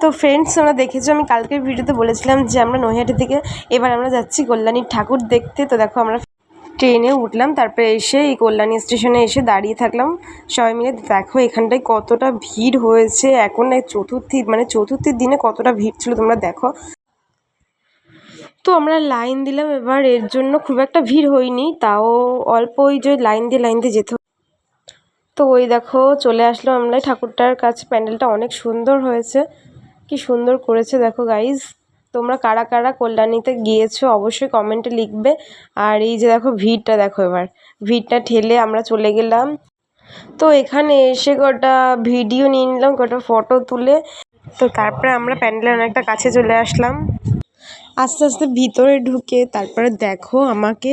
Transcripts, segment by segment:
তো ফ্রেন্ডস, তোমরা দেখেছো আমি কালকের ভিডিওতে বলেছিলাম যে আমরা নৈহাটি থেকে এবার আমরা যাচ্ছি কল্যাণীর ঠাকুর দেখতে। তো দেখো আমরা ট্রেনে উঠলাম, তারপরে এসে এই কল্যাণী স্টেশনে এসে দাঁড়িয়ে থাকলাম সবাই মিলে। দেখো এখানটায় কতটা ভিড় হয়েছে, এখন চতুর্থীর দিনে কতটা ভিড় ছিল তোমরা দেখো। তো আমরা লাইন দিলাম, এবার এর জন্য খুব একটা ভিড় হয়নি, তাও অল্প ওই যে লাইন দিয়ে যেতে। তো ওই দেখো চলে আসলো আমরা ঠাকুরটার কাছে। প্যান্ডেলটা অনেক সুন্দর হয়েছে, কি সুন্দর করেছে দেখো গাইজ। তোমরা কারা কারা কল্যাণীতে গিয়েছো অবশ্যই কমেন্টে লিখবে। আর এই যে দেখো ভিড়টা দেখো, এবার ভিড়টা ঠেলে আমরা চলে গেলাম। তো এখানে এসে কটা ভিডিও নিয়ে নিলাম, কটা ফটো তুলে। তো তারপরে আমরা প্যান্ডেলের অনেকটা কাছে চলে আসলাম। আস্তে আস্তে ভিতরে ঢুকে তারপরে দেখো আমাকে,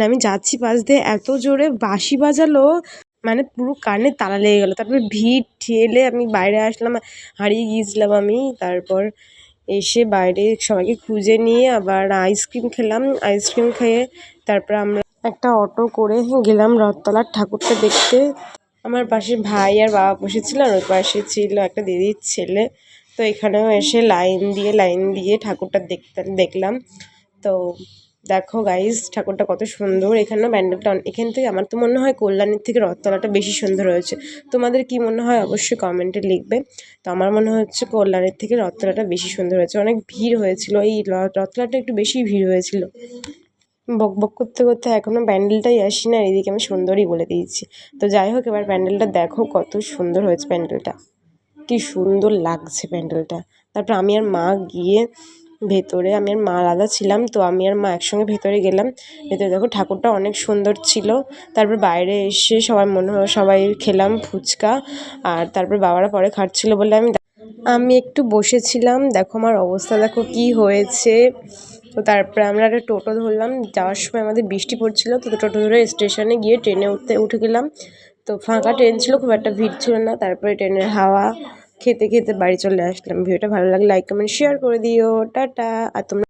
আমি যাচ্ছি পাশ দিয়ে, এত জোরে বাঁশি বাজালো, পুরো কানে তালা লেগে গেলো। তারপরে ভিড় ঠেলে আমি বাইরে আসলাম, হারিয়ে গিয়েছিলাম আমি। তারপর এসে বাইরে সবাইকে খুঁজে নিয়ে আবার আইসক্রিম খেলাম। আইসক্রিম খেয়ে তারপর আমরা একটা অটো করে গেলাম রথতলার ঠাকুরটা দেখতে। আমার পাশে ভাই আর বাবা বসেছিল, আর ওই পাশে ছিল একটা দিদির ছেলে। তো এখানেও এসে লাইন দিয়ে ঠাকুরটা দেখলাম। তো দেখো গাইজ ঠাকুরটা কত সুন্দর। এখানেও প্যান্ডেলটা এখান থেকে আমার তো মনে হয় কল্যাণীর থেকে রথতলাটা বেশি সুন্দর হয়েছে। তোমাদের কি মনে হয় অবশ্যই কমেন্টে লিখবে। তো আমার মনে হচ্ছে কল্যাণীর থেকে রথতলাটা বেশি সুন্দর হয়েছে। অনেক ভিড় হয়েছিল, এই রথতলাটা একটু বেশি ভিড় হয়েছিল। বক বক করতে করতে এখনও প্যান্ডেলটাই আসি না, এদিকে আমি সুন্দরই বলে দিয়েছি। তো যাই হোক, এবার প্যান্ডেলটা দেখো কত সুন্দর হয়েছে। প্যান্ডেলটা কি সুন্দর লাগছে প্যান্ডেলটা। তারপর আমি আর মা গিয়ে ভেতরে, আমি আর মা আলাদা ছিলাম, তো আমি আর মা একসঙ্গে ভেতরে গেলাম। ভেতরে দেখো ঠাকুরটা অনেক সুন্দর ছিল। তারপর বাইরে এসে সবাই খেলাম ফুচকা। আর তারপর বাবারা পরে খাচ্ছিল বলে আমি একটু বসেছিলাম। দেখো আমার অবস্থা দেখো কি হয়েছে। তো তারপরে আমরা একটা টোটো ধরলাম, যাওয়ার সময় আমাদের বৃষ্টি পড়ছিল। তো টোটো ধরে স্টেশনে গিয়ে ট্রেনে উঠে গেলাম। তো ফাঁকা ট্রেন ছিল, খুব একটা ভিড় ছিল না। তারপরে ট্রেনের হাওয়া খেতে খেতে বাড়ি চলে আসলাম। ভিডিওটা ভালো লাগলে লাইক কমেন্ট শেয়ার করে দিও, টাটা। আর তোমরা